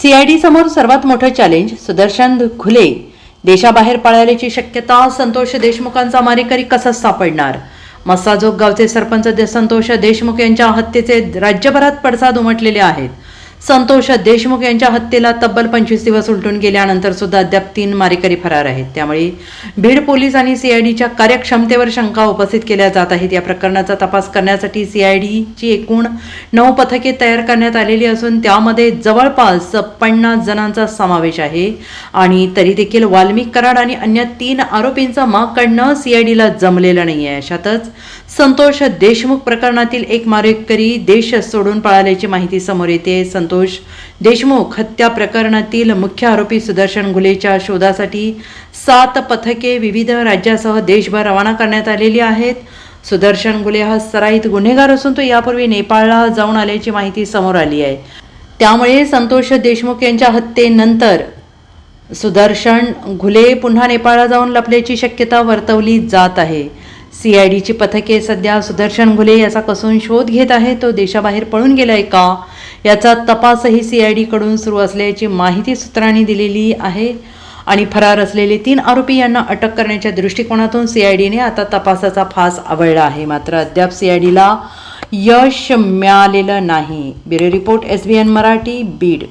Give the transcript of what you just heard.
CID समोर सर्वात मोठं चॅलेंज, सुदर्शन घुले देशाबाहेर पळाल्याची शक्यता, संतोष देशमुखांचा मारेकरी कसा सापडणार? मस्साजोग गावचे सरपंच संतोष देशमुख यांच्या हत्येचे राज्यभरात पडसाद उमटलेले आहेत. संतोष देशमुख यांच्या हत्येला तब्बल 25 दिवस उलटून गेल्यानंतर सुद्धा अद्याप 3 मारेकरी फरार आहेत. त्यामुळे बीड पोलीस आणि सीआयडीच्या कार्यक्षमतेवर शंका उपस्थित केल्या जात आहेत. या प्रकरणाचा तपास करण्यासाठी सीआयडीची एकूण 9 पथके तयार करण्यात आलेली असून त्यामध्ये जवळपास 50 जणांचा समावेश आहे. आणि तरी देखील वाल्मिक कराड आणि अन्य 3 आरोपींचा माग काढणं सीआयडीला जमलेलं नाही आहे. अशातच संतोष देशमुख प्रकरणातील एक मारेकरी देश सोडून पळाल्याची माहिती समोर येते. संतोष देशमुख हत्या प्रकरणातील मुख्य आरोपी सुदर्शन घुलेच्या शोधासाठी 7 पथके विविध राज्यासह देशभर रवाना करण्यात आलेली आहेत. सुदर्शन घुले हा सराईत गुन्हेगार असून तो यापूर्वी नेपाळला जाऊन आल्याची माहिती समोर आली आहे. त्यामुळे संतोष देशमुख यांच्या हत्येनंतर सुदर्शन घुले पुन्हा नेपाळला जाऊन लपल्याची शक्यता वर्तवली जात आहे. सीआयडीची पथके सध्या सुदर्शन घुले याचा कसून शोध घेत आहे. तो देशाबाहेर पळून गेलाय का याचा तपासही सीआयडीकडून सुरू असल्याची माहिती सूत्रांनी दिलेली आहे. आणि फरार असलेले 3 आरोपी यांना अटक करण्याच्या दृष्टिकोनातून सीआयडीने आता तपासाचा फास आवळला आहे. मात्र अद्याप सीआयडीला यश मिळालेलं नाही. Bureau report SBN Marathi, Beed.